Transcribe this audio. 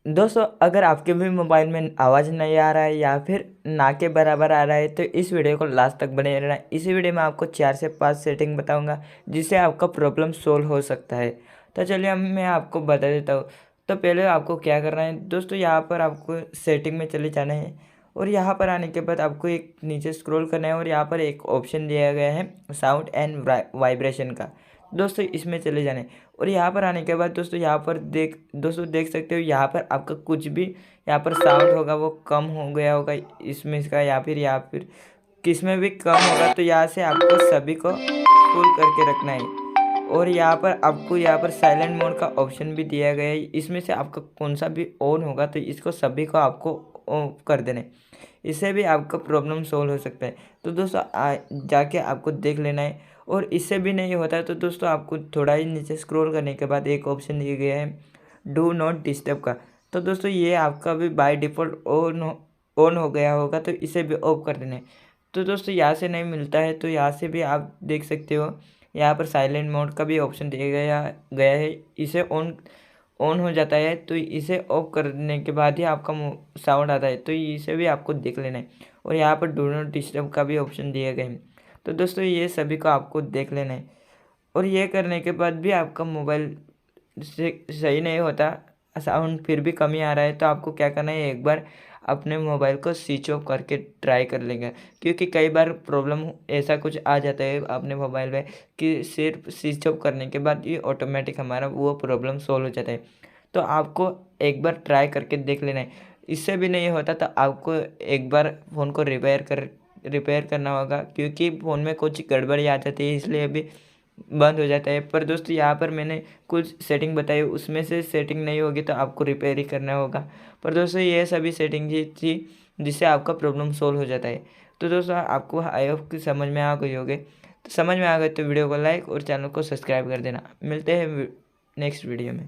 दोस्तों अगर आपके भी मोबाइल में आवाज़ नहीं आ रहा है या फिर ना के बराबर आ रहा है तो इस वीडियो को लास्ट तक बने रहना। इसी वीडियो में आपको 4 से 5 सेटिंग बताऊंगा जिससे आपका प्रॉब्लम सोल्व हो सकता है। तो चलिए मैं आपको बता देता हूँ। तो पहले आपको क्या करना है दोस्तों, यहाँ पर आपको सेटिंग में चले जाना है और यहाँ पर आने के बाद आपको एक नीचे स्क्रॉल करना है और यहाँ पर एक ऑप्शन दिया गया है साउंड एंड वाइब्रेशन का। दोस्तों इसमें चले जाने और यहाँ पर आने के बाद दोस्तों यहाँ पर देख सकते हो, यहाँ पर आपका कुछ भी यहाँ पर साउंड होगा वो कम हो गया होगा इसमें इसका, या फिर किस में भी कम होगा तो यहाँ से आपको सभी को फुल करके रखना है। और यहाँ पर आपको यहाँ पर साइलेंट मोड का ऑप्शन भी दिया गया है, इसमें से आपका कौन सा भी ऑन होगा तो इसको सभी को आपको ऑफ कर देना है। इससे भी आपका प्रॉब्लम सोल्व हो सकता है। तो दोस्तों जाके आपको देख लेना है। और इससे भी नहीं होता है तो दोस्तों आपको थोड़ा ही नीचे स्क्रॉल करने के बाद एक ऑप्शन दिया गया है डू नॉट डिस्टर्ब का। तो दोस्तों ये आपका भी बाय डिफ़ॉल्ट ऑन हो गया होगा तो इसे भी ऑफ कर देना है। तो दोस्तों यहाँ से नहीं मिलता है तो यहाँ से भी आप देख सकते हो, यहाँ पर साइलेंट मोड का भी ऑप्शन दिया गया है। इसे ऑन ऑन हो जाता है तो इसे ऑफ करने के बाद ही आपका साउंड आता है, तो इसे भी आपको देख लेना है। और यहाँ पर डू नॉट डिस्टर्ब का भी ऑप्शन दिया गया है। तो दोस्तों ये सभी को आपको देख लेना है। और ये करने के बाद भी आपका मोबाइल से सही नहीं होता, साउंड फिर भी कमी आ रहा है, तो आपको क्या करना है एक बार अपने मोबाइल को स्विच ऑफ करके ट्राई कर लेंगे। क्योंकि कई बार प्रॉब्लम ऐसा कुछ आ जाता है अपने मोबाइल में कि सिर्फ स्विच ऑफ करने के बाद ये ऑटोमेटिक हमारा वो प्रॉब्लम सोल्व हो जाता है। तो आपको एक बार ट्राई करके देख लेना है। इससे भी नहीं होता तो आपको एक बार फ़ोन को रिपेयर करना होगा, क्योंकि फ़ोन में कुछ गड़बड़ी आ जाती है इसलिए भी बंद हो जाता है। पर दोस्तों यहाँ पर मैंने कुछ सेटिंग बताई, उसमें से सेटिंग नहीं होगी तो आपको रिपेयर ही करना होगा। पर दोस्तों ये सभी सेटिंग थी जिससे आपका प्रॉब्लम सोल्व हो जाता है। तो दोस्तों आपको आई होप कि समझ में आ गई होगी। तो समझ में आ गए तो वीडियो को लाइक और चैनल को सब्सक्राइब कर देना। मिलते हैं नेक्स्ट वीडियो में।